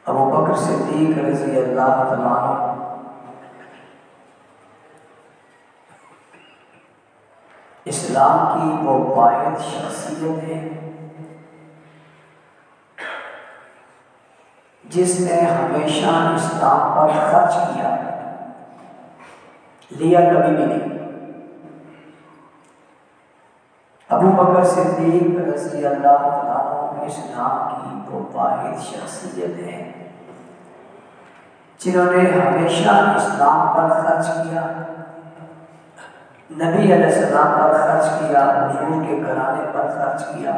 अबू बकर सिद्दीक रज़ी अल्लाह तआला अन्हु इस्लाम की वो वाहिद शख्सियत है जिसने हमेशा इस्लाम पर खर्च किया, लिया कभी भी नहीं। अबू बकर सिद्दीक रज़ी अल्लाह तआला अन्हु इस्लाम की वो वाहिद शख्सियत है जिन्होंने हमेशा इस्लाम पर खर्च किया, नबी अलैहिस्सलाम पर खर्च किया, हुजूर के घराने पर खर्च किया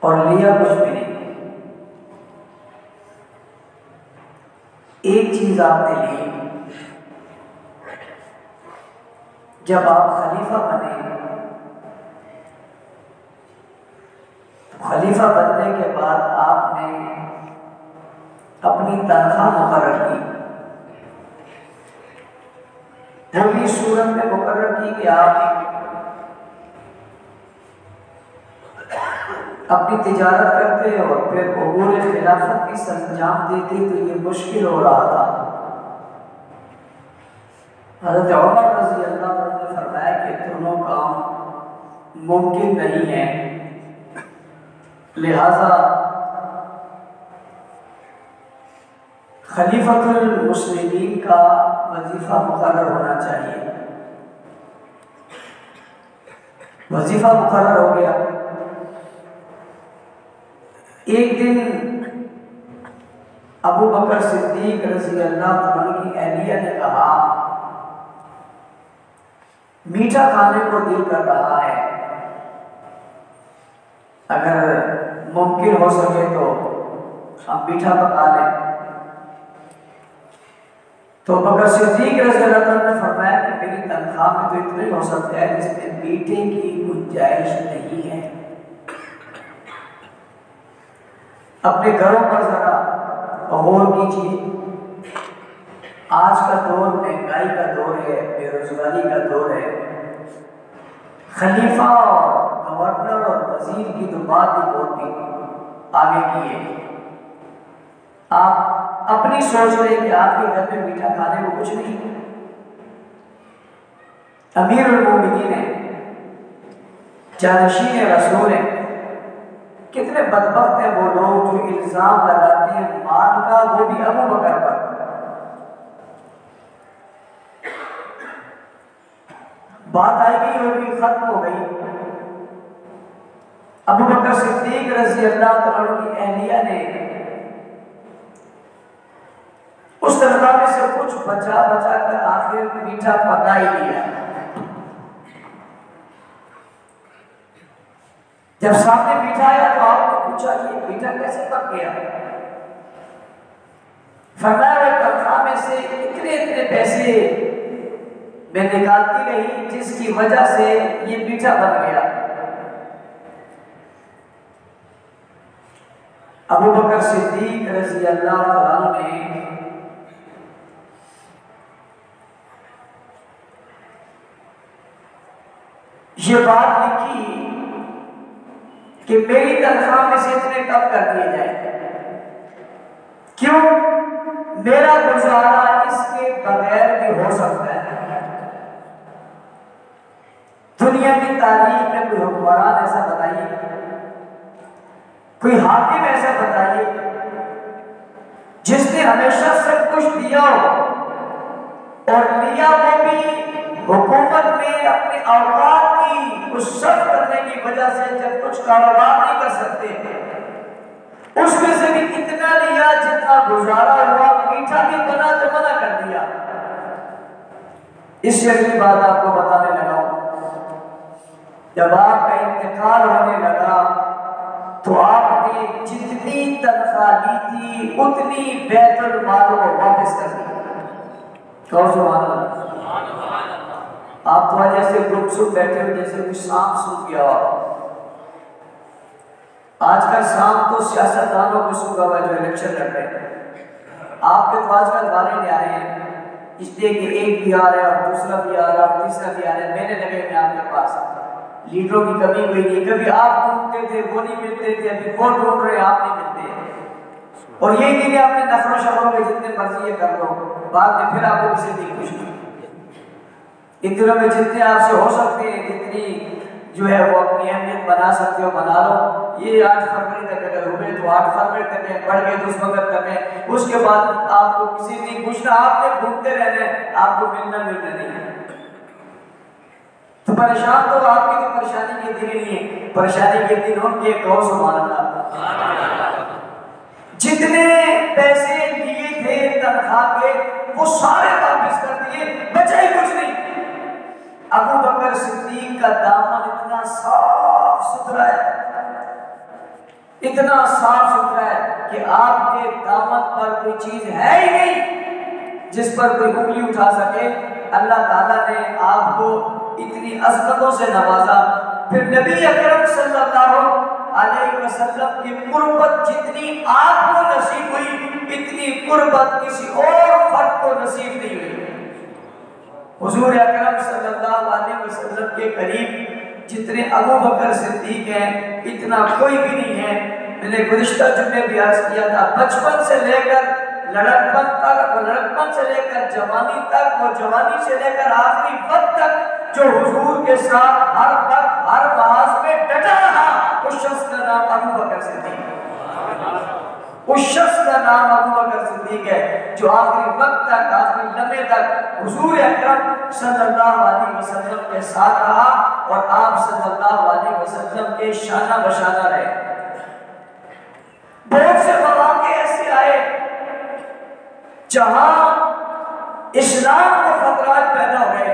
और लिया कुछ भी नहीं। एक चीज आपने ली, जब आप खलीफा बने तो खलीफा बनने के बाद आपने अपनी तनख्वाह मुकर्रर की, वो भी सूरत में मुकर्रर की कि आप अपनी तिजारत करते और फिर उमूर खिलाफत की सरंजाम देते, तो ये मुश्किल हो रहा था। हज़रत उमर रज़ी अल्लाह अन्हु ने फरमाया कि दोनों काम मुमकिन नहीं है, लिहाजा खलीफतुल मुस्लिमीन का वजीफा मुकर्रर होना चाहिए। वजीफा मुकर्रर हो गया। एक दिन अबू बकर सिद्दीक रज़ी अल्लाह अन्हु की अहलिया ने कहा, मीठा खाने को दिल कर रहा है, अगर मुमकिन हो सके तो हम मीठा पका लें। तो बकर सिद्दीक रज़ी अल्लाह अन्हु ने फरमाया कि मेरी तनख्वाह में तो इतना ही हो सकता है जिसमें मीठे की गुंजाइश नहीं है। अपने घरों पर जरा गौर कीजिए। आज का दौर महंगाई का दौर है, बेरोजगारी का दौर है। खलीफा और गवर्नर और वजीर की तो बात ही बहुत ही आगे की है। आप अपनी सोच रहे कि आपके घर में मीठा खाने को कुछ नहीं। अमीरुल मोमिनीन है, जानशीन रसूल है। कितने बदबख्त हैं वो लोग जो इल्जाम लगाते हैं माल का, वो भी अबू बकर पर। बात आई गई होगी, खत्म हो गई। अबू बकर सिद्दीक रज़ी अल्लाह तआला की अहलिया ने उस तनख्वाह में से कुछ बचा बचा कर आखिर मीठा पका ही लिया। जब सामने मीठा आया तो आपने पूछा ये मीठा कैसे पक गया? फरमाया तनख्वाह में से इतने इतने पैसे मैं निकालती रही जिसकी वजह से ये मीठा बन गया। अबू बकर सिद्दीक रज़ी अल्लाह तआला ने ये बात लिखी कि मेरी तनख्वाह में से इतने कम कर दिए जाए। क्यों? मेरा गुजारा इसके बगैर भी हो सकता है। दुनिया की तारीख में कोई हुक्मरान ऐसा बताइए, कोई हाकिम ऐसा बताइए जिसने हमेशा सब कुछ दिया हो और लिया वो भी हुकूमत में अपने औकात की कुछ सर्व करने की वजह से, जब कुछ कारोबार नहीं कर सकते उसमें से भी इतना लिया जितना गुजारा हुआ, मीठा भी बना तो मना कर दिया। इससे अगली बात आपको बताने लगा, जब आपका इंतकाल होने लगा तो आपने जितनी तनख्वाह ली थी उतनी बैतुल माल को वापस कर दी। कौन सुभान अल्लाह। आप तो आज ऐसे गुपचुप बैठे हो जैसे कोई सांप सूख गया हो। आजकल सांप तो सियासतदानों को सूखा हुआ जो इलेक्शन लड़ रहे हैं। आपके तो आजकल गाने ले आ रहे हैं इसलिए कि एक भी आ रहा है और दूसरा भी आ रहा है और तीसरा भी आ रहा है, मैंने लगे मैं आपके पास लीडरों की कमी हुई नहीं, कभी आप ढूंढते थे वो नहीं मिलते थे, अभी वो ढूंढ रहे आप नहीं मिलते। और यही दिन अपने नखरों शखरों में जितने मर्जी ये कर लो, बाद में फिर आपको किसी नहीं खुश नहीं। इन दिनों में जितने आपसे हो सकते हैं, जितनी जो है वो अपनी अहमियत बना सकते हो बना लो। ये 8 फरवरी तक अगर हुए तो 8 फरवरी तक है, बढ़ गए तो उस वक्त तक है, उसके बाद आपको किसी नहीं पूछना, आपने घूमते रहना है, आपको मिलना नहीं है। तो परेशान तो आपकी तो परेशानी के दिन नहीं है, परेशानी के दिन उनके कहो सुभान अल्लाह। जितने पैसे लिए थे तनख्वाह के वो सारे वापस कर दिए, बचा ही कुछ नहीं। अबू बकर सिद्दीक का दामन इतना साफ सुथरा है, इतना साफ सुथरा है कि आपके दामन पर कोई चीज है ही नहीं जिस पर कोई उंगली उठा सके। अल्लाह ताला ने आपको इतनी अज़मतों से नवाजा। फिर नबी अकरम सल्लल्लाहु अलैहि वसल्लम की कुर्बत जितनी आपको नसीब हुई, इतनी कुर्बत किसी और फर्द को नसीब नहीं हुई। हुजूर अकरम सल्लल्लाहु अलैहि वसल्लम के करीब जितने अबू बकर सिद्दीक हैं, इतना कोई भी नहीं है। मैंने गुज़िश्ता जुम्मे भी अर्ज किया था, बचपन से लेकर लड़कपन तक, लड़कपन से लेकर जवानी तक, और जवानी से लेकर आखिरी वक्त तक जो हुजूर के साथ हर वक्त हर माज में डटा रहा, उस शख्स का नाम अबू बकर सिद्दीक है। उस शख्स का नाम अबू बकर सिद्दीक है जो आखिरी वक्त तक, आखिरी लम्हे तक हुजूर अकरम सल्लल्लाहु अलैहि वसल्लम के साथ रहा और आप सल्लल्लाहु अलैहि वसल्लम के शाना बशाना रहे। बहुत से मौके ऐसे आए जहां इस्लाम को खतरात पैदा हो गए।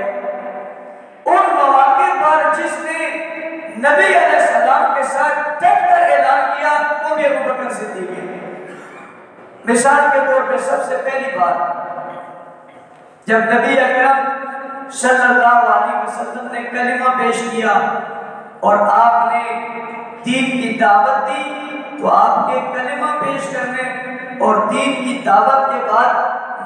उन मौके पर जिसने नबी अलैहिस्सलाम के साथ डट कर ऐलान किया वो भी अबू बकर सिद्दीक है। मिसाल के तौर पे सबसे पहली बात, जब नबी अकरम सल्लल्लाहु अलैहि वसल्लम ने कलिमा पेश किया और आपने दीन की दावत दी, तो आपके कलिमा पेश करने और दीन की दावत के बाद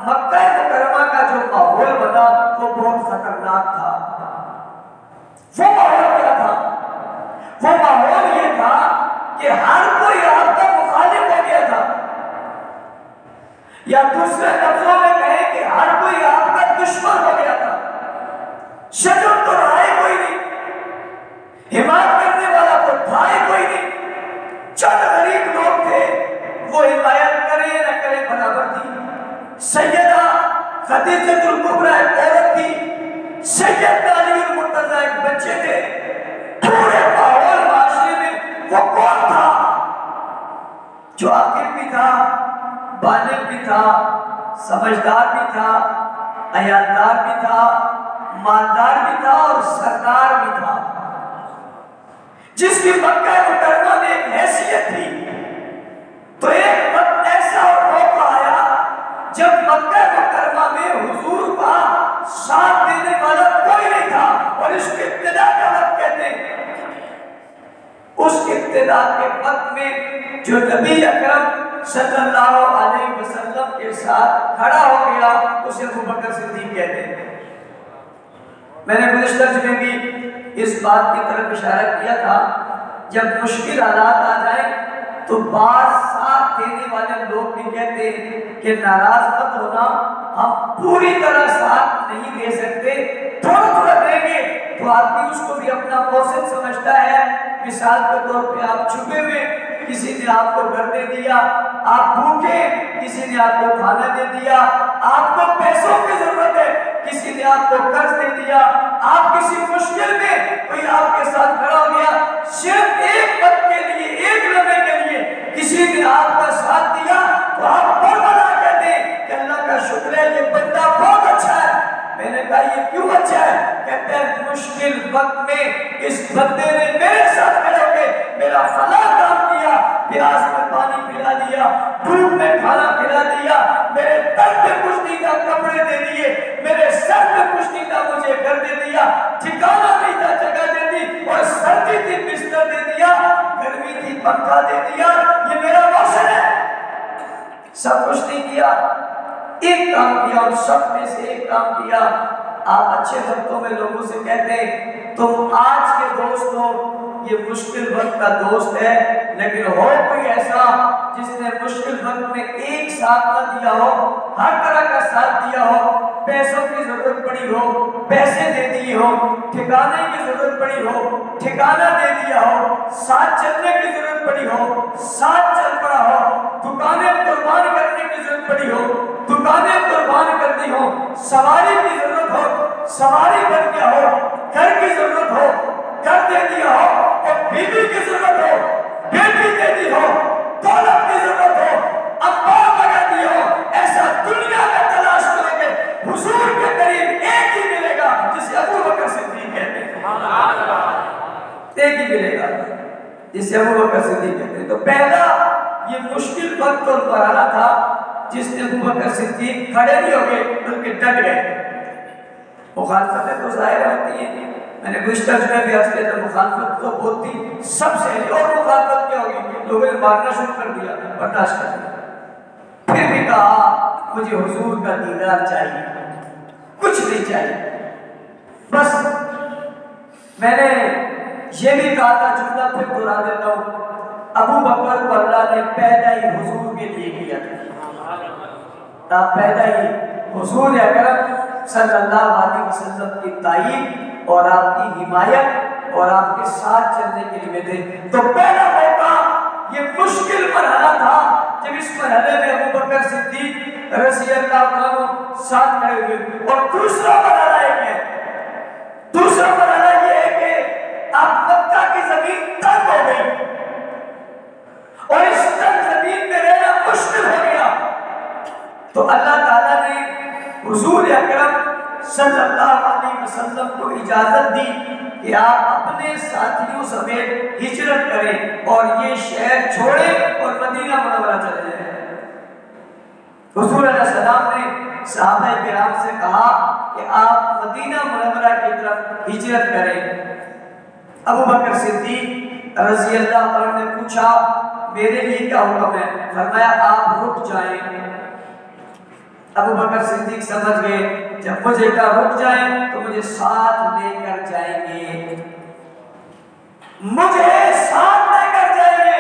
मक्का मुकर्रमा का जो माहौल बना वो बहुत खतरनाक था। वो माहौल क्या था? वो माहौल ये था कि हर कोई आपका मुखालिफ हो गया था, या दूसरे लफ्जों में कहें कि हर कोई आपका दुश्मन हो गया था। शजर तो रहा कोई नहीं, हिमायत करने वाला तो था कोई नहीं। चंद गरीब लोग थे, वो हिमायत करे न करे बराबर थी। सैयदा खदीजतुल कुबरा एक औरत थी, सैयद अली मुर्तजा एक बच्चे थे। पूरे माहौल माशरे में वो कौन था जो आखिर भी था, बालिग भी था, समझदार भी था, अयादार भी था, मालदार भी था और सरदार भी था, जिसकी मक्का मुकर्रमा में एक हैसियत थी। तो एक वक्त ऐसा और मौका आया जब मक्का मुकर्रमा में हुजूर का साथ देने वाला कोई नहीं था, और इसको इब्तिदा का वक्त कहते हैं। उस इब्तिदा के वक्त में जो नबी अकरम सल्लल्लाहु अलैहि वसल्लम के साथ खड़ा हो गया, उसे अबू बकर सिद्दीक कहते हैं। मैंने गुज़िश्ता में भी इस बात की तरफ इशारा किया था, जब मुश्किल हालात आ जाए तो बात साथ देने वाले लोग भी कहते हैं कि नाराज मत होना, हम पूरी तरह साथ नहीं दे सकते, थोड़ा थोड़ा देंगे। तो आदमी उसको भी अपना मौसम समझता है। मिसाल के तौर पे आप छुपे हुए, किसी ने आपको घर दे दिया, आप भूखे, किसी ने आपको खाना दे दिया, आपको पैसों की जरूरत है, किसी ने आपको कर्ज दे दिया, आप किसी मुश्किल में, कोई आपके साथ खड़ा हो गया, सिर्फ एक वक्त के लिए, एक लम्हे के लिए किसी ने आपका साथ दिया, तो आप बड़ा कहते हैं कि अल्लाह का शुक्र है, ये बंदा बहुत अच्छा है। मैंने कहा ये क्यों अच्छा है? कहते हैं मुश्किल वक्त में इस बंदे ने मेरे साथ खड़े होकर मेरा फला काम किया, प्यास में पानी पिला दिया, भूख में खाना खिला दिया, मेरे तन पे कुछ नहीं था कपड़े दे दिए, मेरे सर पे कुछ नहीं था मुझे घर दे दिया, ठिकाना नहीं था जगह दे दी, और सर्दी थी बिस्तर दे दिया, गर्मी थी पंखा दे दिया। ये मेरा मौसम है। सब कुछ नहीं किया, एक काम किया, और सब में से एक काम किया, आप अच्छे वक्तों में लोगों से कहते तुम आज के दोस्त हो, ये मुश्किल वक्त का दोस्त है, लेकिन हो कोई ऐसा जिसने मुश्किल वक्त में एक साथ न दिया हो, हर तरह का साथ दिया हो, पैसों की जरूरत पड़ी हो पैसे दे दिए हो, ठिकाने की जरूरत पड़ी हो ठिकाना दे दिया हो, साथ चलने की जरूरत पड़ी हो साथ चल पड़ा हो, दुकानें कुर्बान करने की जरूरत पड़ी हो दुकानें कुर्बान कर दी हो, सवारी की जरूरत हो सवारी बन गया हो, घर की जरूरत हो घर दे दिया हो, और बीवी की जरूरत हो बेटी दे दी हो, दौलत की जरूरत हो अब्बास लगा दिया हो, ऐसा दुनिया में तलाश करोगे हुजूर के करीब एक ही मिलेगा जिसे अबू बकर सिद्दीक कहते हैं, एक ही मिलेगा जिसे अबू बकर सिद्दीक कहते हैं। तो पहला ये मुश्किल वक्त और मरहला था जिसने अबू बकर सिद्दीक खड़े नहीं हो गए बल्कि डट गए। मुखालफतें तो जाहिर होती है, मैंने गुज़श्ता जुमे भी अर्ज़ किया था, मुखालफत तो बहुत थी सबसे, और मुखालफत क्या होगी, लोगों ने मारना शुरू कर दिया, बर्दाश्त कर दिया, फिर भी कहा मुझे हुजूर का दीदार चाहिए, कुछ नहीं चाहिए। बस मैंने ये भी कहा था, जुमला फिर दोहरा देता हूँ, अबू बकर को अल्लाह ने पैदा ही हुजूर के लिए किया था, पैदा ही हुजूर अकरम सल्लल्लाहु अलैहि वसल्लम की ताईद और आपकी हिमायत और आपके साथ चलने के लिए थे। तो पहला मौका ये मुश्किल मरहला था जब इस मरहले में अबू बकर सिद्दीक रज़ी अल्लाह अन्हु साथ खड़े हुए। और दूसरा मरहला ये है कि अब मक्का की जमीन तंग हो गई और इस तंग जमीन में रहना मुश्किल हो गया, तो अल्लाह ताला ने हुजूर अकरम सल्लल्लाहु अलैहि वसल्लम को इजाजत दी कि आप अपने साथियों समेत हिजरत करें और ये शहर छोड़ें और मदीना मुनव्वरा चले जाएं। हुजूर अलैहि सलाम ने सहाबा किराम से कहा कि आप मदीना मुनव्वरा की तरफ हिजरत करें। अबू बकर सिद्दीक रज़ी अल्लाह अन्हु ने पूछा मेरे लिए क्या हुक्म है? फरमाया आप रुक जाएं। अबू बकर सिद्दीक समझ गए जब मुझे कहा रुक जाएं तो मुझे साथ लेकर जाएंगे, मुझे साथ लेकर जाएंगे।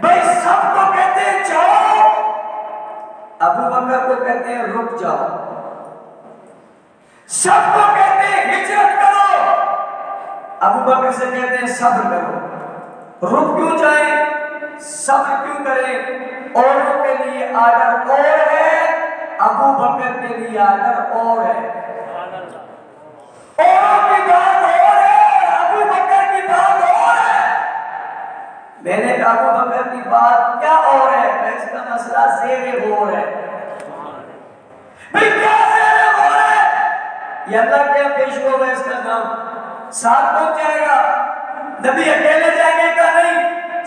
भाई सबको कहते हैं जाओ, अबू बकर को कहते हैं रुक जाओ, सबको कहते हैं हिजरत करो, अबू बकर से कहते हैं सब्र करो। रुक क्यों जाए, सब्र क्यों करें? औरों के लिए आदर और है, अबू बकर के लिए आदर और है। औरों की बात और है, अबू बकर की बात और है। मैंने कहा अबू बकर की बात क्या और है? इसका मसला ज़ेरे और है। भाई क्या ज़ेरे और है? ये अल्लाह क्या पेश हुआ है, इसका नाम साथ पहुंच जाएगा। नबी अकेले जाएंगे का नहीं,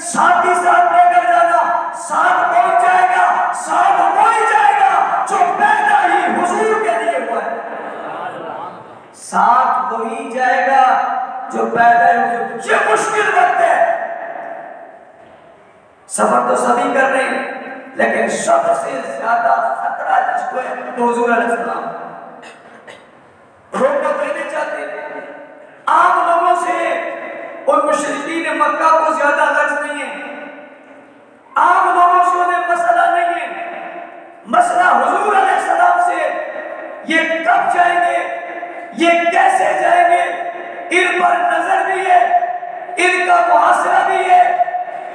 साथ ही साथ लेकर जाना, साथ पहुंच जाएगा, साथ हो ही जाएगा जो पैदा ही हुजूर के लिए हुआ है, साथ हो ही जाएगा जो पैदा ही हुजूर। ये मुश्किल वक्त है, सफर तो सभी कर रहे हैं, लेकिन सबसे ज्यादा खतरा जिसको है तो हुजूर अलैहि सलाम रोक देने चाहते। आम लोगों से उन मुशरिकीन मक्का को ज्यादा गर्ज नहीं है, आम लोगों से उन्हें मसला नहीं है, मसला हुजूर अलैहिस्सलाम से ये कब जाएंगे, ये कैसे जाएंगे, इन पर नजर भी है, इनका मुहासरा भी है,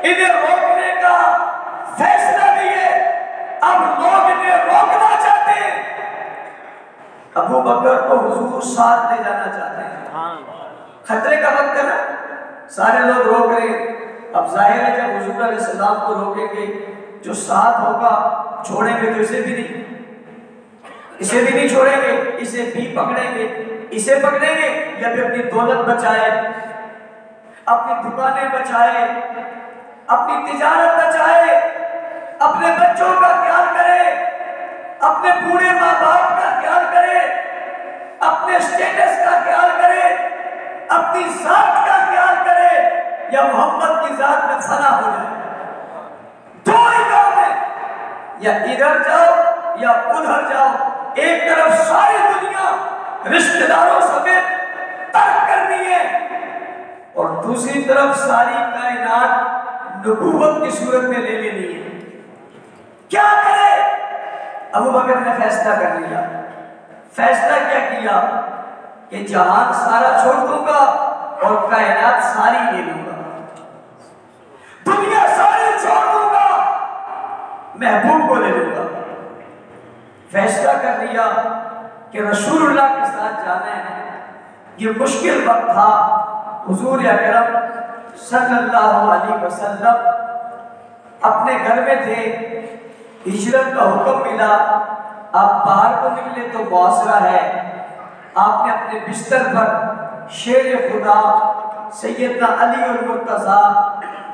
इन्हें रोकने का फैसला भी है। अब लोग इन्हें रोकना चाहते हैं, अबू बकर को हुजूर साथ ले जाना चाहते हैं। खतरे का वक्त है ना, सारे लोग रोक रहे हैं। अब जाहिर है जब हुजूर अलैहिस्सलाम को रोकेंगे, जो साथ होगा छोड़ेंगे तो इसे भी नहीं, इसे भी नहीं छोड़ेंगे, इसे भी पकड़ेंगे, इसे पकड़ेंगे या फिर अपनी दौलत बचाए, अपनी दुकानें बचाए, अपनी तिजारत बचाए, अपने बच्चों का ख्याल करे, अपने पूरे माँ बाप का ख्याल करे, अपने स्टेटस का ख्याल करे, अपनी जात का ख्याल करे, या मोहम्मद की जात में फना हो जाए। दो ही काम है, या इधर जाओ या उधर जाओ। एक तरफ सारी दुनिया रिश्तेदारों समेत तर्क करनी है, और दूसरी तरफ सारी कायनात नबूवत की सूरत में ले लेनी है। क्या करे? अबू बकर ने फैसला कर लिया। फैसला क्या किया कि जहान सारा छोड़ दूंगा और कायनात सारी ले लूंगा, दुनिया सारी छोड़ दूंगा, महबूब को ले लूंगा। फैसला कर लिया कि रसूलुल्लाह के साथ जाना है। ये मुश्किल वक्त था। हुजूर अकरम सल्लल्लाहु अलैहि वसल्लम अपने घर में थे, हिजरत का हुक्म मिला, आप बाहर को निकले तो मुआसरा है। आपने अपने बिस्तर पर शेर खुदा सैयदना अली और मुर्तज़ा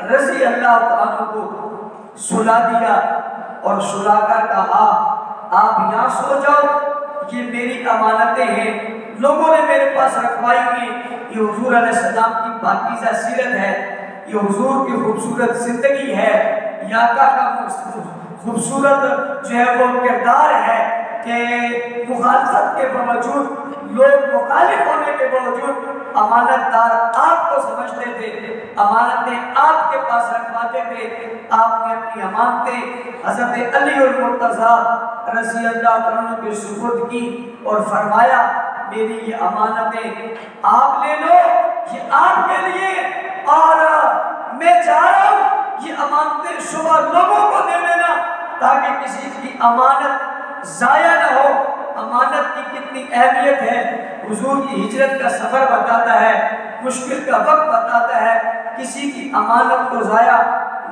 रज़ी अल्लाह तआला को सुला दिया और सुलाकर कहा, आप यहाँ सो जाओ, ये मेरी अमानतें हैं, लोगों ने मेरे पास रखवाई हैं। ये हुजूर अलैहिस्सलाम की पाकीज़ा सीरत है, ये हुजूर की खूबसूरत जिंदगी है, याका का खूबसूरत जो है वो किरदार है कि मुखालफत के बावजूद, लोग मुखालिफ होने के बावजूद अमानतदार आपको समझते थे, अमानतें आपके पास रखवाते थे। आपने अपनी अमानतें हज़रत अली और मुर्तज़ा रज़ी अल्लाह तआला के सुपुर्द की और फरमाया, मेरी ये अमानतें आप ले लो, ये आपके लिए, और मैं जा रहा हूँ, ये अमानतें सुबह लोगों को दे देना ताकि किसी की अमानत जाया ना हो। अमानत की कितनी अहमियत है, हुजूर की हिजरत का सफर बताता है, मुश्किल का वक्त बताता है। किसी की अमानत को जाया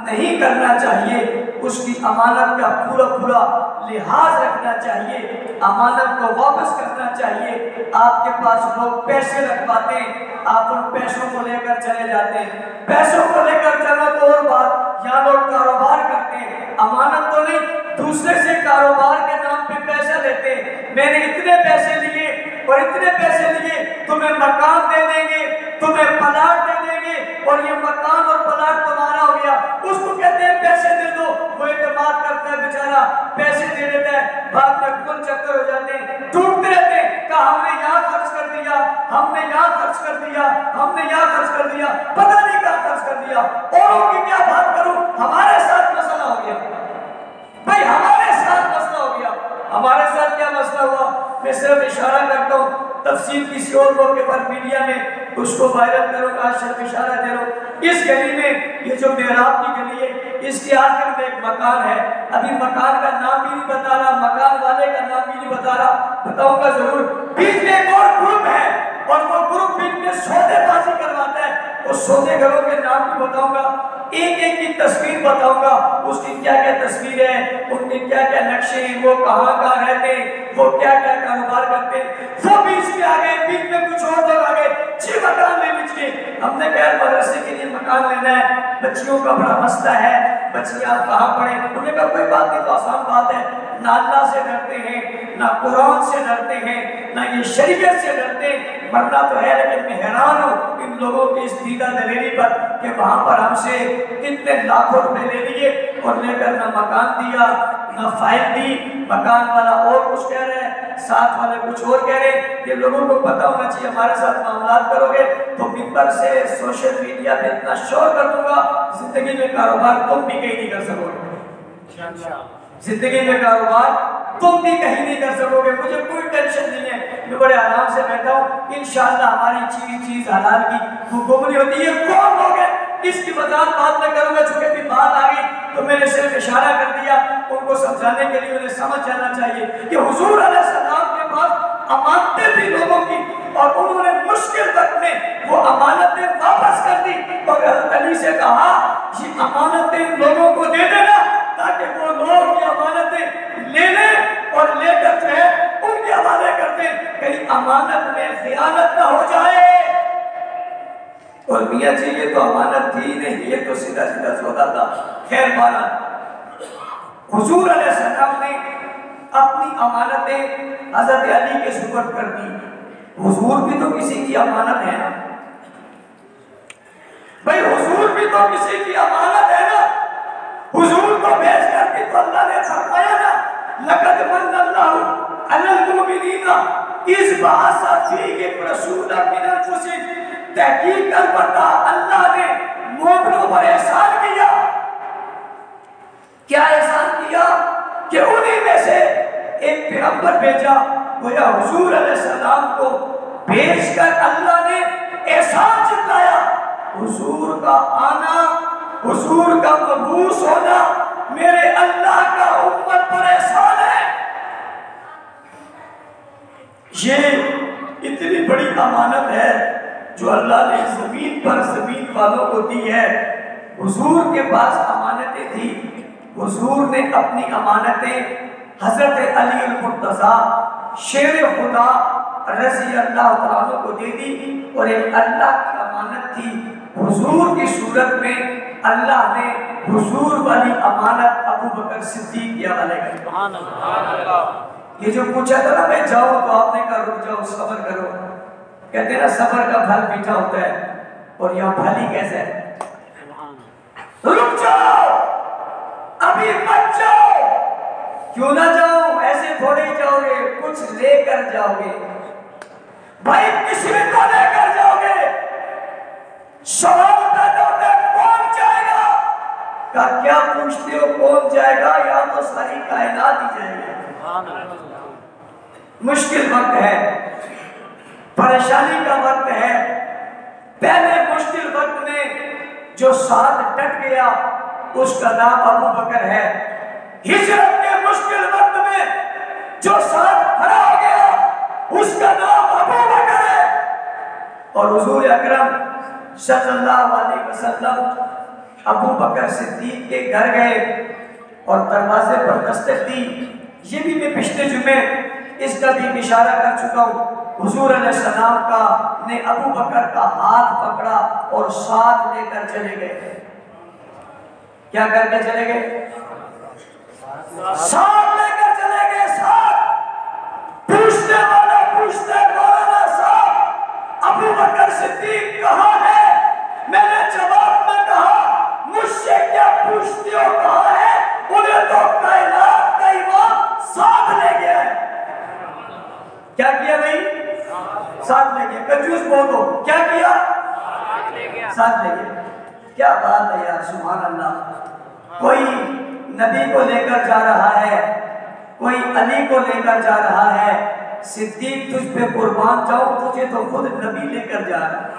नहीं करना चाहिए, उसकी अमानत का पूरा पूरा लिहाज रखना चाहिए, अमानत को वापस करना चाहिए। आपके पास लोग पैसे रखवाते हैं, आप उन पैसों को लेकर चले जाते हैं। पैसों को लेकर चलो तो और बात, यहाँ लोग कारोबार करते हैं, अमानत तो नहीं, दूसरे से कारोबार के नाम पे पैसा लेते हैं। मैंने इतने पैसे लिए और इतने पैसे लिए, तुम्हें मकान दे देंगे, तुम्हें प्लाट दे देंगे, और ये मकान और प्लाट तुम्हारा हो गया। उसको कहते हैं पैसे दे दो, वो एतमाद करता है बेचारा, पैसे दे देता है, बाद में कुल चक्कर हो जाते हैं, टूटते रहते हैं। कहा हमने यहाँ खर्च कर दिया, हमने यहाँ खर्च कर दिया, हमने यहाँ खर्च कर दिया, पता नहीं कहाँ खर्च कर दिया। औरों की क्या बात करूं, हमारे साथ मसला हो गया भाई, हमारे साथ मसला हो गया। हमारे साथ क्या मसला हुआ, मैं सिर्फ इशारा करता हूँ, तफसील किसी और मौके पर मीडिया में उसको वायरल करूंगा, सिर्फ इशारा दे रहा हूँ। इस गली में, ये जो मेहराब की गली है, इसके आखिर में एक मकान है। अभी मकान का नाम भी नहीं बता रहा, मकान वाले का नाम भी नहीं बता रहा, बताऊंगा जरूर। बीच में एक और ग्रुप है, और वो ग्रुप बीच में सौदेबाजी करवाता है। उस सौदेगरों के नाम भी बताऊंगा, एक एक की तस्वीर बताऊंगा, उसकी क्या क्या तस्वीर है, उनके क्या क्या नक्शे हैं, वो कहाँ कहाँ रहते हैं, वो क्या क्या कारोबार करते हैं। वो बीच में आ गए, बीच में कुछ और लोग आ गए, जी मकान ले लीजिए। हमने कहा मदरसे के लिए मकान लेना है, बच्चियों का बड़ा मसला है, बच्चियां कहाँ पढ़े। उन्होंने कहा कोई बात नहीं, तो आसान बात है, ना अल्लाह से डरते हैं, ना कुरान से डरते हैं, ना ये शरीयत से डरते हैं, मरना तो है। लेकिन मैं हैरान हूँ इन लोगों की इस दीदा दलेरी पर कि वहाँ पर हमसे कितने लाखों रुपए ले लिए और लेकर ना मकान दिया, ना फाइल दी। मकान वाला और कुछ कह रहे हैं, साथ वाले कुछ और कह रहे हैं। ये लोगों को पता होना चाहिए, हमारे साथ मामलात करोगे तो मिंबर से सोशल मीडिया पे इतना शोर कर दूंगा, जिंदगी में कारोबार तुम भी कहीं नहीं कर सकोगे। जिंदगी में कारोबार तुम भी कहीं नहीं कर सकोगे। मुझे कोई टेंशन नहीं है, मैं बड़े आराम से बैठा हूँ। इंशाअल्लाह हमारी चीज हलाल की हुक्म होती है। कौन लोग हैं इसकी वजाहत बाद में करूंगा, चूंकि भी बात आ गई तो मैंने सिर्फ इशारा कर दिया। उनको समझाने के लिए उन्हें समझ जाना चाहिए कि हुजूर अलैहिस्सलाम के पास अमानतें थी लोगों की, और उन्होंने मुश्किल वक्त में वो अमानतें वापस कर दी और हज़रत अली से कहा ये अमानतें लोगों को दे देना ताकि वो लोग ये अमानतें ले लें और लेकर जो है उनके हवाले कर दें, कहीं अमानत में खियानत ना हो जाए। और मियाँ जी ये तो अमानत थी नहीं, ये तो सीधा सीधा सौदा था। खैर माना, हुजूर अलैहिस्सलाम ने अपनी अमानतें हज़रत अली के सुपुर्द कर दी। हुजूर भी तो किसी की अमानत है ना भाई, हुजूर भी तो किसी की अमानत है ना। हुजूर को भेज करके तो अल्लाह ने फरमाया ना, लक़द मन्नल्लाहु अलल मुमिनीना इस बासा फीहिम रसूलन मिन अनफुसिहिम, तहकीक अलबत्ता अल्लाह ने मोमिनों पर एहसान किया। क्या एहसान किया कि उन्हीं में से एक पैगंबर भेजा, गोया हुजूर अलैहिस्सलाम को भेजकर अल्लाह ने एहसान जताया। हुजूर का आना, हुजूर का मबूस होना मेरे अल्लाह का उम्मत पर एहसान है। ये इतनी बड़ी अमानत है जो अल्लाह ने जमीन पर जमीन वालों को दी है। हुजूर के पास अमानतें थी, हुजूर ने अपनी अमानतें हजरत अली अल मुर्तज़ा शेर खुदा रज़ी अल्लाह तआला को दे दी, और एक अल्लाह की अमानत थी हुजूर की सूरत में अल्लाह ने हुजूर वाली अमानत अबू बकर सिद्दीक के हवाले कर दी। सुभान अल्लाह। ये जो पूछा था ना मैं जाऊं, तो आपने कहा रुक जाओ, सब्र करो। कहते ना सब्र का फल मीठा होता है, और यहाँ फल ही कैसा है? रुक जाओ, अभी मत जाओ। क्यों ना जाओ? ऐसे थोड़े ही जाओगे, कुछ लेकर जाओगे भाई, किसी को लेकर जाओगे। सवाल पैदा होता है कौन जाएगा? का क्या पूछते हो कौन जाएगा? या तो सारी कायनात ही जाएगी। मुश्किल वक्त है, परेशानी का वक्त है। पहले मुश्किल वक्त में जो साथ डट गया उसका नाम अबू बकर है। हिजरत के मुश्किल वक्त में जो साथ खड़ा हो गया उसका नाम अबू बकर है। और हुजूर अकरम सल्लल्लाहु अलैहि वसल्लम अबू बकर सिद्दीक के घर गए और दरवाजे पर दस्तक दी। ये भी मैं पिछले जुमे इसका भी इशारा कर चुका हूँ। हुजूर अलैहिस्सलाम का ने अबू बकर का हाथ पकड़ा और साथ लेकर चले गए। क्या करके चले गए? साथ लेकर चले गए। साथ पूछने वाला पूछते मौलाना साहब अबू बकर सिद्दीक कहाँ है? मैंने जवाब में कहा मुझसे क्या पूछते हो कहाँ है? उन्हें तो कायनात का इमाम साथ ले गया है। क्या किया भाई? साथ ले गया। कंजूस बहुत हो, क्या किया? साथ ले गया। क्या बात है यार, सुभान अल्लाह। कोई नबी को लेकर जा रहा है, कोई अली को लेकर जा रहा है। सिद्दीक तुझ पे कुर्बान जाऊं, तुझे तो खुद नबी लेकर जा रहा है।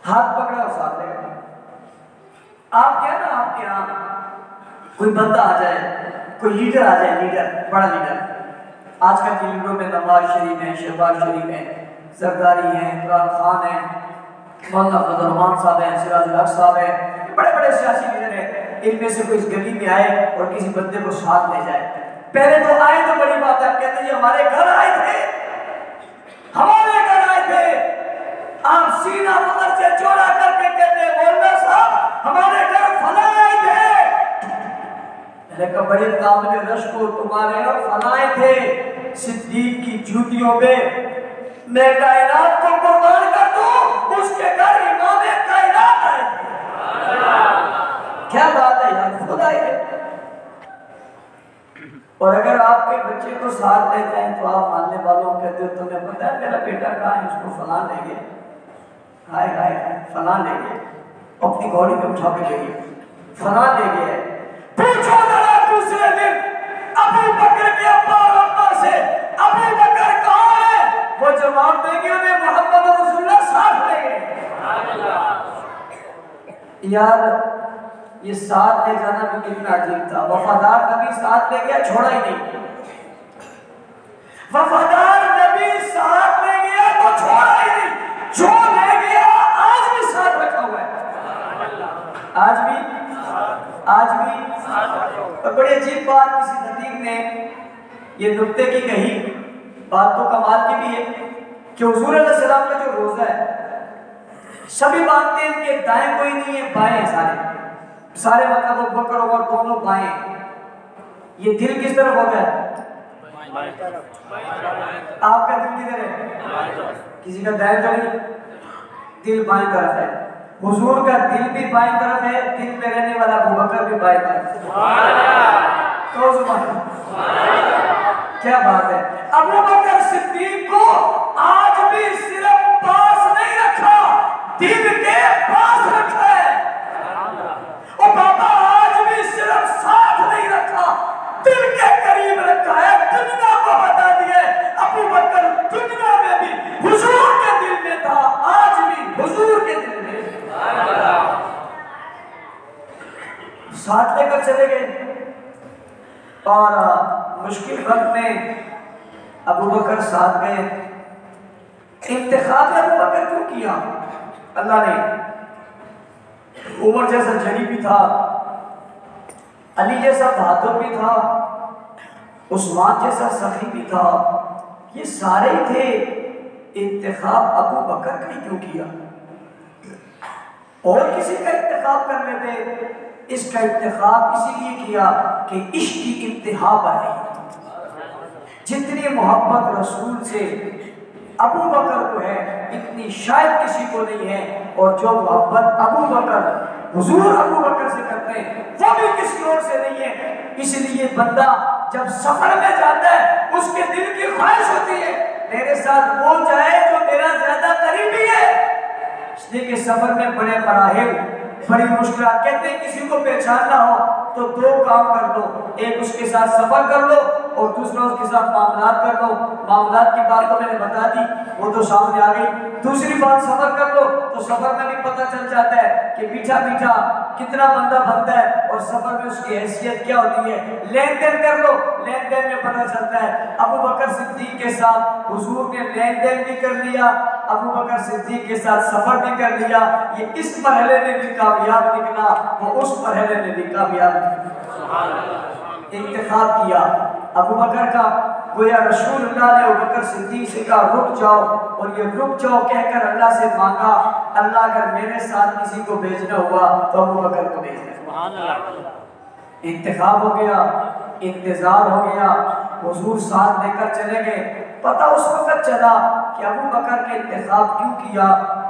हाथ पकड़ा और साथ ले गए। आप क्या ना, आपके यहाँ कोई बंदा आ जाए, कोई लीडर आ जाए, लीडर, बड़ा लीडर। आजकल के लीडरों में नवाज शरीफ है, शहबाज शरीफ है, जरदारी है, इमरान खान है, मौलाना फजल रहमान साहब है, सिराजुल हक साहब है, बड़े बड़े सियासी लीडर हैं। इनमें से कोई इस गली में आए और किसी बंदे को साथ ले जाए। पहले तो आए तो बड़ी बात है, कहते हैं हमारे घर आए थे, हमारे घर आए थे। आप सीना मगर से चौड़ा करके कहते मौलाना साहब हमारे घर फलाए थे। लेकिन बड़े काबिल रश्क तुम्हारे फलाए थे सिद्दीक की जूतियों पे। मैं कायनात को कुर्बान कर दूं, उसके घर इमाम कायनात आए थे। क्या बात है यार, खुदा है। और अगर आपके बच्चे को साथ लेते हैं तो आप मानने वालों कहते हो तुम्हें पता है मेरा बेटा कहाँ है, उसको फला लेंगे, हाय हाय फला लेंगे, अपनी घोड़ी में उठा के लेंगे, फला लेंगे। पूछो जरा दूसरे दिन अबू बकर के अब्बा और अम्मा से अबू बकर कहाँ है? वो जवाब देंगे उन्हें मोहम्मद रसूलुल्लाह साथ ले गए। यार ये साथ ले जाना भी कितना अजीब था। वफादार नबी साथ ले गया, छोड़ा ही नहीं। वफादार नबी साथ ले गया तो छोड़ा ही नहीं, जो ले गया आज भी साथ रखा हुआ है। आज भी और बड़ी अजीब बात किसी खतीब ने ये नुक्ते की कही, बात तो कमाल की भी है कि हुजूर अलैहि सलाम का जो रोजा है सभी मानते हैं कि दाएं कोई नहीं है, बाएं सारे मतलब अबू बकर और दोनों बाएं। ये दिल किस तरफ होता है? आपका दिल किधर है? किसी का दाएं तो नहीं, दिल बाएं तरफ है। हुजूर का दिल भी बाएं तरफ है, दिल में रहने वाला अबू बकर भी बाएं तरफ है। तो क्या बात है। अबू बकर सिद्दीक को आज भी सिर्फ पास नहीं रखा, दिल के पास रखा है। और बाबा आज भी सिर्फ साथ नहीं रखा, दिल के करीब रखा है। दुनिया को बता दिया अबू बकर दुनिया में भी हुजूर के दिल में था, आज भी हुजूर के दिल में। साथ लेकर चले गए और मुश्किल वक्त में अबू बकर साथ गए। इंतखाब अबू बकर क्यों किया? अल्लाह ने उमर जैसा जरी भी था, अली जैसा बहादुर भी था, उस्मान जैसा सखी भी था, ये सारे थे। इंतखाब अबू बकर का क्यों किया? और किसी का इंतखाब कर लेते, इसका इंतखाब इसीलिए किया कि इश्क की इंतहा पर है। जितनी मोहब्बत रसूल से अबू बकर को है, इतनी शायद किसी को नहीं है। और जो मोहब्बत अबू बकर हुजूर अबू बकर से करते हैं, वो भी किसी और से नहीं है। इसलिए बंदा जब सफर में जाता है, उसके दिल की ख्वाहिश होती है मेरे साथ वो जाए जो मेरा ज्यादा करीबी है। इसलिए कि सफर में बड़े मराहिल, बड़ी मुश्किल। कहते हैं किसी को पहचानना हो तो दो काम कर लो, एक उसके साथ सफर कर लो और दूसरा उसके साथ मामलात कर लो। मामलात की बात तो मैंने बता दी, वो तो सामने आ गई। दूसरी बात सफर कर लो तो सफर में भी पता चल जाता है कि मीठा मीठा कितना बंदा बनता है और सफर में उसकी हैसियत क्या होती है। लेन देन कर लो, लेन देन में पता चलता है। अबू बकर सिद्दीक के साथ हुजूर ने लेन देन भी कर लिया, अबू बकर सिद्दीक के साथ सफर भी कर लिया। ये इस मरहले में भी कामयाब निकला, वो उस मरहले में भी कामयाब निकला। इंतखाब किया अबू बकर का। गोया रसूलुल्लाह ने अबू बकर सिद्दीक से कहा रुक जाओ, और ये रुक जाओ कहकर अल्लाह से मांगा, अल्लाह अगर मेरे साथ किसी को भेजना हुआ तो अबू बकर को भेजना। इंतखाब हो गया, इंतजार हो गया, हुजूर साथ लेकर चले गए। पता उस वक्त चला कि अबू बकर के इंतखाब क्यों किया।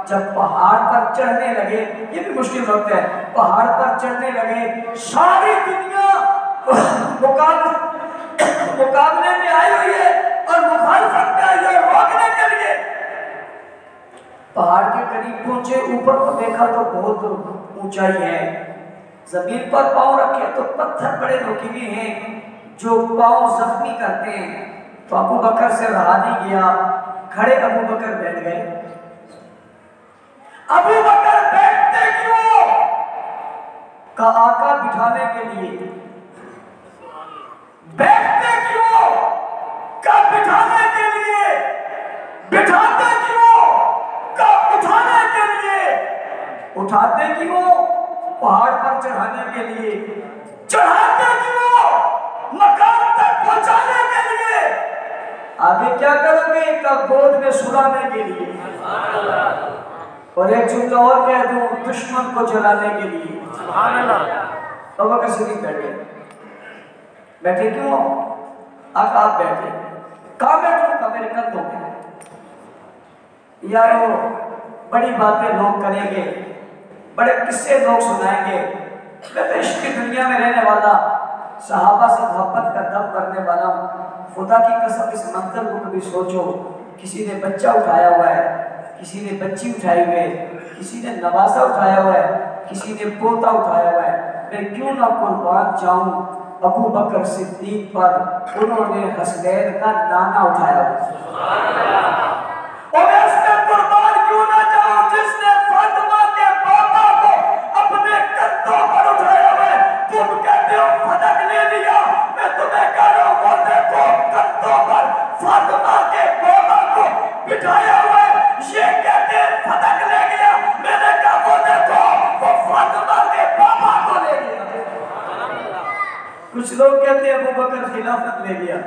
जब पहाड़ पर चढ़ने लगे, ये भी मुश्किल वक्त है, पहाड़ पर चढ़ने लगे, सारी दुनिया मुकाबले में आई हुई है और मुखालफत में आई है रोकने के लिए। पहाड़ के करीब पहुंचे, ऊपर को देखा तो बहुत ऊंचाई है, जमीन पर पांव रखे तो पत्थर बड़े नुकीले हैं जो पांव जख्मी करते हैं। तो अबू बकर से रहा नहीं गया, खड़े अबू बकर बैठ गए। अबू बकर बैठते क्यों? का आका बिठाने के लिए। बैठते क्यों? का बिठाने के लिए। बिठाते क्यों? का उठाने के लिए। उठाते क्यों? पहाड़ पर चढ़ाने के लिए। चढ़ाते क्यों? मकाम तक पहुंचाने के लिए। आगे क्या करोगे? का गोद में सुलाने के लिए। और एक जुमला और कह दूं, दुश्मन को जलाने के लिए। अबू बकर सिद्दीक बैठ गए। बैठे क्यों? आका आप बैठे। कहाँ बैठूंगा? मेरे कंधों पे। यारो बड़ी बातें लोग करेंगे, बड़े किस्से लोग सुनाएंगे। मैं तो इश्क की दुनिया में रहने वाला, सहाबा से मोहब्बत का दम करने वाला हूँ। खुदा की कसम इस मंजर को कभी सोचो, किसी ने बच्चा उठाया हुआ है, किसी ने बच्ची उठाई हुई है, किसी ने नवासा उठाया हुआ है, किसी ने पोता उठाया हुआ है। मैं क्यों ना कुर्बान जाऊं अबू बकर सिद्दीक पर, उन्होंने हसनैन का नाना उठाया और मैं उसमें कुर्बान क्यों ना जाऊं जिसने फातिमा के पापा को अपने कंधों पर उठाया हुआ है। तुम कहते हो फदक ले लिया, मैं तुम्हें कह रहा हूं वो देखो कंधों पर फातिमा के पापा को बिठाया हुआ है। ये कहते हैं फदक ले गया, मैंने कहा वो देखो वो फातिमा के पापा को ले गया। कुछ लोग कहते हैं अबू बकर खिलाफत ले गया,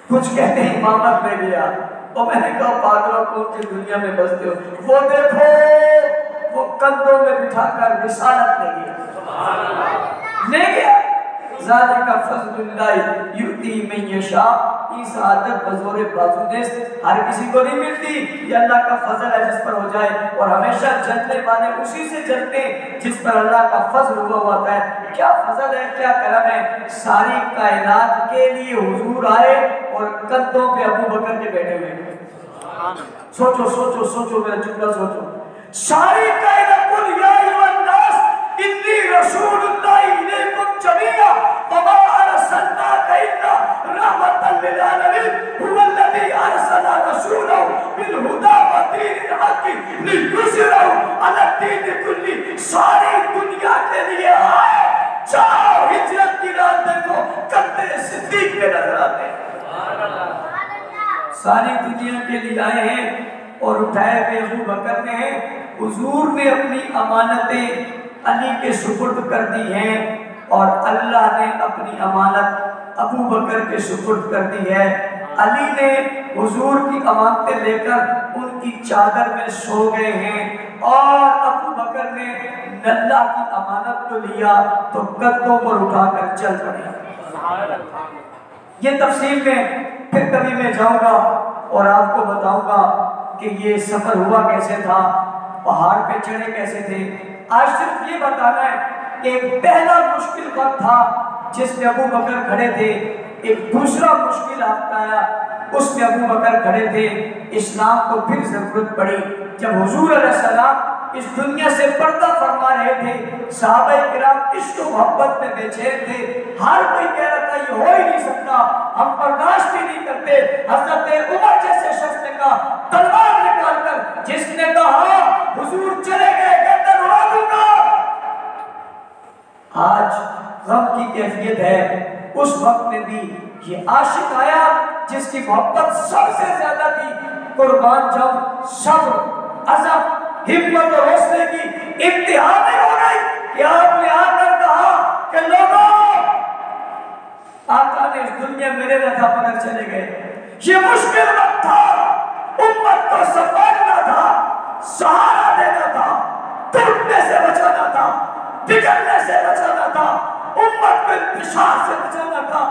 कुछ कहते हैं इमामत ले गया। और मैंने कहा पागलों कौन सी दुनिया में बसते हो। वो देखो वो कंधों में बिठाकर रिसालत ले गया, ले गया। ज़ालिका फ़ज़्लुल्लाहि युती मन यशा। ये सआदत बज़ोरे बाजुनिस्त हर किसी को नहीं मिलती। ये अल्लाह का फजल है जिस पर हो जाए, और हमेशा जलने वाले उसी से जलते हैं जिस पर अल्लाह का फजल हुआ होता है। क्या फजल है, क्या करम है। सारी कायनात के लिए हुजूर आए और कंधों पे अबू बकर के बैठे हुए। सोचो सोचो सोचो, मेरा जुमला सोचो। सारी कायनात कुल या अय्युहन नास इन्नी रसूलुल्लाहि इलैकुम जमीआ वमा अरसलनाका इल्ला रहमतल लिल आलमीन हुवल्लज़ी अरसला रसूलहु बिल हुदा व दीनिल हक़ लियुज़हिरहु अला दीनि कुल्ली। सारी दुनिया के लिए आए। जाओ हिजरत की रात देखो, कंधे सिद्दीक पे नजर आते हैं। सारी दुनिया के लिए आए हैं और उठाए हुए अबू बकर ने, हुजूर ने अपनी अमानतें अली के सुपुर्द कर दी हैं और अल्लाह ने अपनी अमानत अबू बकर के सुपुर्द कर दी है। अली ने हुजूर की अमानतें लेकर उनकी चादर में सो गए हैं और अबू बकर ने अल्लाह की अमानत को लिया तो कदमों पर उठाकर चल पड़े। ये तफसील में फिर कभी मैं जाऊंगा और आपको बताऊंगा कि ये सफर हुआ कैसे था, पहाड़ पे चढ़े कैसे थे। आज सिर्फ ये बताना है कि पहला मुश्किल वक्त था जिसमें अबू बकर खड़े थे, एक दूसरा मुश्किल वक्त आया उसमें अबू बकर खड़े थे। इस्लाम को फिर जरूरत पड़ी जब हुजूर अलैहिस्सलाम इस दुनिया से पर्दा फरमा रहे थे। सहाबाए किराम इश्क और मोहब्बत में बेचैन थे। हर कोई कह रहा था ये हो ही नहीं सकता, हम बर्दाश्त ही नहीं करते। हजरत उमर जैसे शख्स ने कहा, तलवार निकालकर, जिसने कहा हुजूर चले गए गर्दन उड़ा दूंगा। आज गम की कैफियत है। उस वक्त में भी ये आशिक आया जिसकी मोहब्बत सबसे ज्यादा थी, कुर्बान जाऊं, सब्र, अज़म, हिम्मत और हौसले की इंतहा में हो गई कि आपने आकर कहा कि लोगों, आका ने इस दुनिया मेरे रखा मगर चले गए। ये मुश्किल वक्त था, उम्मत को संभालना था, सहारा देना था, टूटने से बचाना था, बिगड़ने से बचाना था, उम्मत को इंतशार से बचाना था,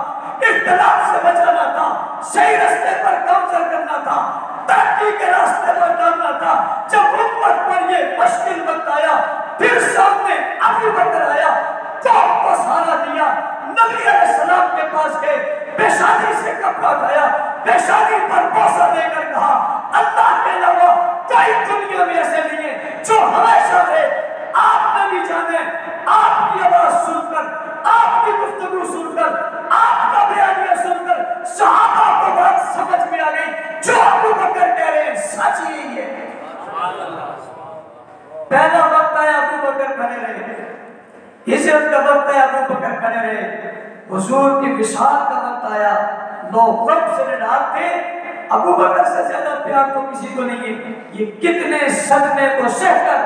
इख्तिलाफ से बचाना था, सही रास्ते पर गामजन करना था, तरक्की के रास्ते पर डालना था। जब उम्मत पर ये मुश्किल वक्त आया, फिर सामने अबू बकर आया, कौम को सहारा दिया। नबी अलैहिस्सलाम के पास गए, पेशानी से कपड़ा उठाया, पेशानी पर बोसा देकर कहा, अल्लाह के अलावा कोई दुनिया में ऐसे नहीं है जो हमेशा रहे। आपने भी जाने, आपकी आवाज सुनकर, आपकी गुफ्तगू सुनकर, आपका बयानिया सुनकर सहाबा को बात समझ में आ गई। जो अबू बकर कह रहे हैं सच ही है। पहला वक्त आया अबू बकर खड़े रहे, हिजरत का वक्त आया अबू बकर खड़े रहे, हुजूर की विशाल का वक्त आया, लोग गम से निडाल थे। अबू बकर से ज्यादा प्यार तो किसी को नहीं है। ये कितने सदमे को सहकर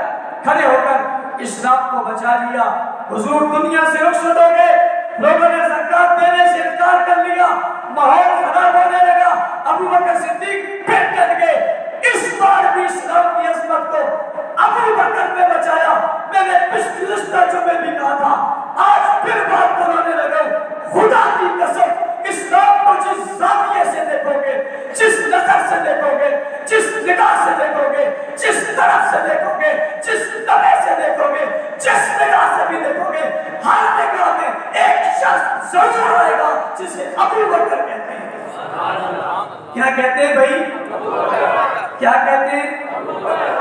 खड़े होकर इस्लाम को बचा लिया। हुजूर दुनिया से रुखसत हो गए, लोगों ने ज़कात देने से इनकार कर लिया, माहौल खराब होने लगा। अबू बकर सिद्दीक फिर डट गए। इस बार भी इस्लाम की अज़मत को अबू बकर ने बचाया। मैंने पिछले जुमे भी कहा था, आज फिर बात दोहराने लगा। खुदा की कसम, इस्लाम को जिस जाविये से देखोगे, जिस नजर से देखोगे, जिस निगाह से देखोगे, जिस तरफ से देखोगे, जिस नज़र से देखोगे, जिस निगाह से भी देखोगे, हर निगाह में एक शख्स जरूर आएगा जिसे अबू बकर कहते हैं। क्या कहते हैं भाई? क्या कहते हैं?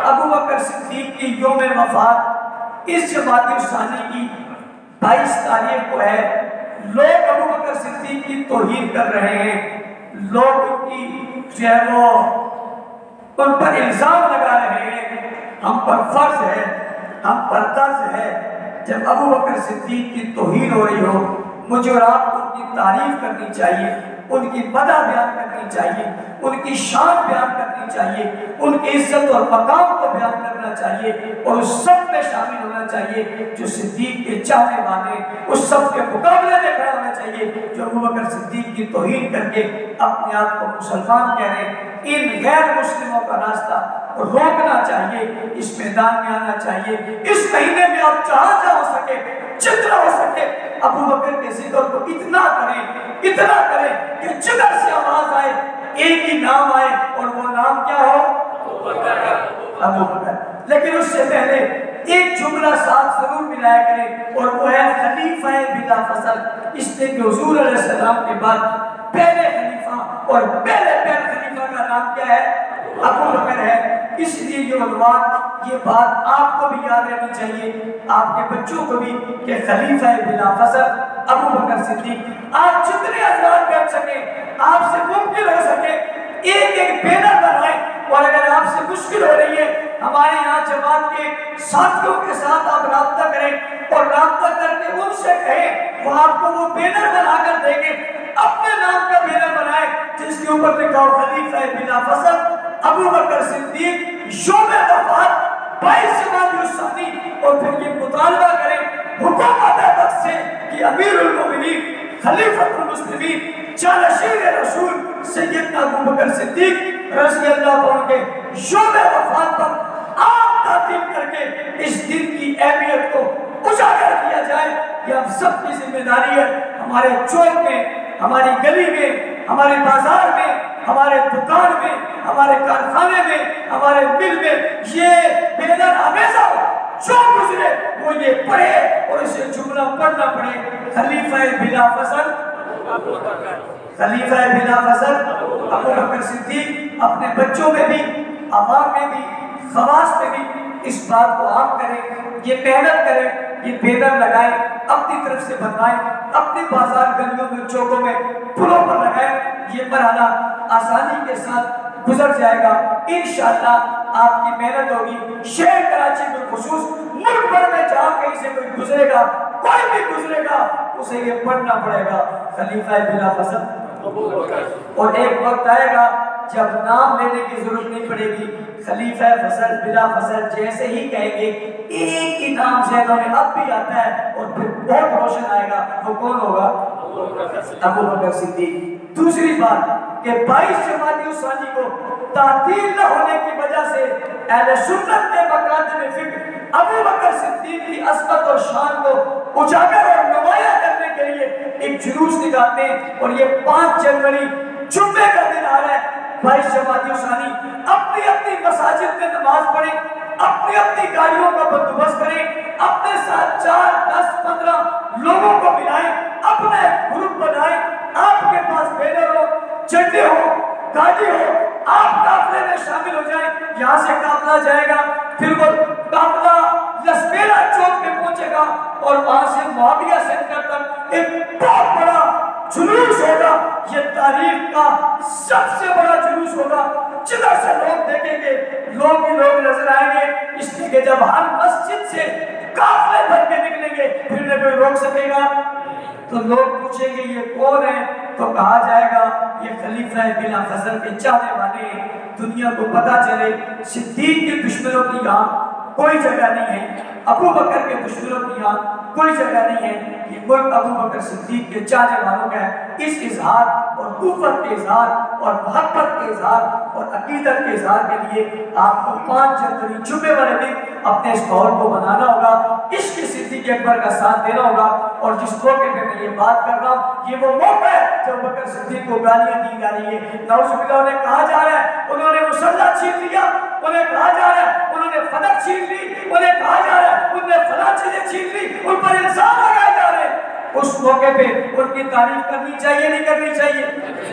अबू बकर सिद्दीक की यौम वफात इस जमात सानी की 22 तारीख को है। लोग अबू बकर सिद्दीक की तौहीन कर रहे हैं, लोग उनकी जो है वो उन पर इल्जाम लगा रहे हैं। हम पर फर्ज है, हम पर तर्ज है, जब अबू बकर सिद्दीक की तौहीन हो रही हो, मुझे और आपको उनकी तारीफ करनी चाहिए, उनकी मदह बयान करनी चाहिए, उनकी शान बयान करनी चाहिए, उनकी इज्जत और मकाम को बयान करना चाहिए और उस सब में शामिल होना चाहिए जो सिद्दीक के चाहने वाले, उस सब के मुकाबले में खड़ा होना चाहिए जो अबू बकर सिद्दीक की तौहीन करके अपने आप को मुसलमान कह रहे हैं। इन गैर मुस्लिमों का रास्ता रोकना चाहिए, इस मैदान में आना चाहिए। इस महीने में आप जहाँ हो सके, जितना हो सके अबू बकर के जिक्र को इतना करें कि जिधर से आवाज आए एक ही नाम आए और वो नाम क्या हो? अबू बकर। लेकिन उससे पहले एक जुमला साथ जरूर मिलाया करें और वो है खलीफा बिला फसल। इसलिए कि हुजूर अलैहिस्सलाम के बाद पहले खलीफा और पहले खलीफा का नाम क्या है? अबू बकर है। इसलिए ये उन्वान, ये बात आपको भी याद रहनी चाहिए, आपके बच्चों को भी, कि खलीफा बिला फसल अबू बकर सिद्दीक। आप जितने हज़रात बैठ सके, आपसे मुमकिन हो सके एक बैनर बनाए, और अगर आपसे मुश्किल हो रही है हमारे यहाँ जमात के साथियों के साथ आप राब्ता करें और राब्ता करके उनसे कहें, वो आपको वो बैनर बनाकर देंगे। अपने नाम का बैनर बनाए जिसके ऊपर लिखा हो खलीफा बिला फसल अबू बकर सिद्दीक शोबे वफात 22 जमात सानी, और फिर ये मुतालबा करें हुकूमत वक्त से कि अमीरुल मोमिनीन खलीफतुल मुस्लिमीन जानशीन रसूल सैयदना अबू बकर सिद्दीक रज़ी अल्लाह अन्हु के शोबे वफात पर आप तातीम करके इस दिन की अहमियत को उजागर किया जाए। ये हम सबकी जिम्मेदारी है। हमारे चौक में, हमारी गली में, हमारे बाजार में, हमारे दुकान में, हमारे कारखाने में, हमारे मिल में ये बैनर हमेशा जो गुजरे वो ये पढ़े और इसे जुमला पढ़ना पड़े, खलीफा बिला फसल खलीफा बिला फसल अबू बकर सिद्दीक। अपने बच्चों में भी, अवाम में भी, खवास में भी इस बात को आम करें, ये मेहनत करें, ये बैनर लगाएं, अपनी तरफ से बनवाएं, अपने बाजार गलियों में, चौकों में, पुलों पर लगाएं। ये मरहला आसानी के साथ गुजर जाएगा इंशाअल्लाह। आपकी मेहनत होगी। शहर कराची में खुसूस मुल्क भर में जहाँ कहीं से कोई गुजरेगा, कोई भी गुजरेगा, उसे ये पढ़ना पड़ेगा खलीफा बिला फसल। और एक वक्त आएगा जब नाम लेने की जरूरत नहीं पड़ेगी, खलीफा फसल बिला फसल जैसे ही कहेंगे एक ही नाम ज़हनों में अब भी आता है और फिर बहुत रोशन आएगा। वो कौन होगा? अबू बकर सिद्दीक। दूसरी बात कि 22 जमाती सानी को तातील न होने की वजह से अहले सुन्नत ने मकातब फिक्र अबू बकर सिद्दीक की असमत और शान को उजागर और नुमाया करने के लिए एक जुलूस निकालते हैं, और ये 5 जनवरी जुम्मे का दिन आ रहा है। 22 जमाती सानी अपनी अपनी मसाजिद में नमाज पढ़े, अपनी अपनी गाड़ियों का बंदोबस्त करें, अपने साथ 4, 10, 15 लोगों को मिलाएं, अपना एक ग्रुप बनाएं। आपके पास बैनर हो, झंडे हो, गाड़ी हो, आप काफले में शामिल हो जाएं। यहाँ से काफला जाएगा, फिर वो काफला लसबेला चौक पे पहुंचेगा और वहां से मुआविया सेंटर तक एक बहुत बड़ा जुलूस होगा। ये तारीख का सबसे बड़ा जुलूस होगा। जिधर से लोग देखेंगे लोग ही लोग नजर आएंगे। इसलिए कि जब हर मस्जिद से काफले भर के निकलेंगे फिर न कोई रोक सकेगा। तो लोग पूछेंगे ये कौन है, तो कहा जाएगा ये खलीफा बिला फसल के चाहने वाले हैं। दुनिया को पता चले सिद्दीक के दुश्मनों की यहाँ कोई जगह नहीं है, अबू बकर के दुश्मनों की यहाँ कोई जगह नहीं है। ये मुल्क अबू बकर सिद्दीक के चाहने वालों का है। इस इजहार और कुफत के इजहार और मोहब्बत के इजहार और अकीदत के इजहार के लिए आपको 5 जनवरी जुम्मे वाले दिन अपने इस माहौल को बनाना होगा, इश्क सिद्दीक अकबर का साथ देना होगा। और जिस मौके पे मैं ये बात कर रहा हूँ ये वो मौका है जब बकर सिद्दीक को गालियां दी जा रही है। नाउज़ुबिल्लाह उन्हें कहा जा रहा है उन्होंने मुसल्ला छीन लिया, उन्हें कहा जा रहा है उन्होंने फलक छीन ली, उन्हें कहा जा रहा है उन्होंने फला चीजें छीन ली, उन पर इल्जाम लगाए जा रहे हैं। उस मौके पे उनकी तारीफ करनी चाहिए नहीं करनी चाहिए?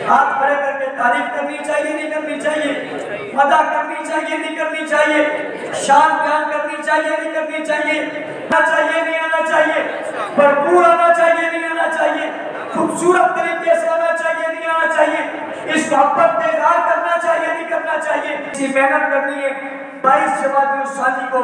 हाथ खड़े करके तारीफ करनी चाहिए नहीं करनी चाहिए? मदद करनी चाहिए नहीं करनी चाहिए? शान बयान करनी चाहिए नहीं करनी चाहिए? आना चाहिए नहीं आना चाहिए? भरपूर आना चाहिए नहीं आना चाहिए? खूबसूरत तरीके से आना चाहिए नहीं आना चाहिए? इस मोहब्बत का इजहार करना चाहिए नहीं करना चाहिए? इसी मेहनत करनी है। 22 जमाती सानी को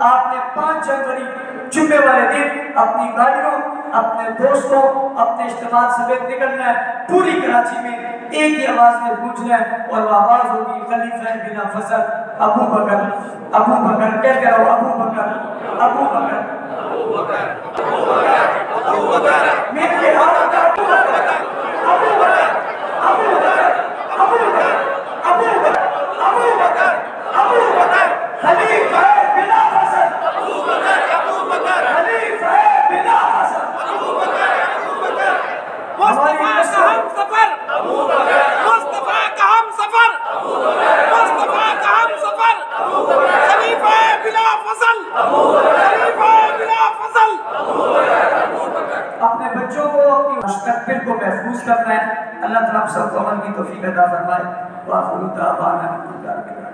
आपने 5 जनवरी जुम्मे वाले दिन अपनी गाड़ियों, अपने दोस्तों, अपने इज्तिमा समेत निकलना है। पूरी कराची में एक ही आवाज में गूंजना है और वो आवाज होगी खलीफा बिला फसल अबू बकर। अबू बकर कहते रहो, अबू बकर, अबू बकर, अबू बकर, अबू बकर, अबू बकर, मेरे हाथ अबू बकर, अबू बकर, अबू बकर, अबू बकर, अबू बकर, अबू बकर, अबू बकर, खलीफा बिला फसल अबू बकर, अबू बकर, खलीफा बिला फसल अबू बकर। अपने बच्चों को, अपनी मुस्तक़बिल को महफूज करना है। अल्लाह ताला हम सबको अमल की तौफीक अता फरमाए। वाखिर दावाना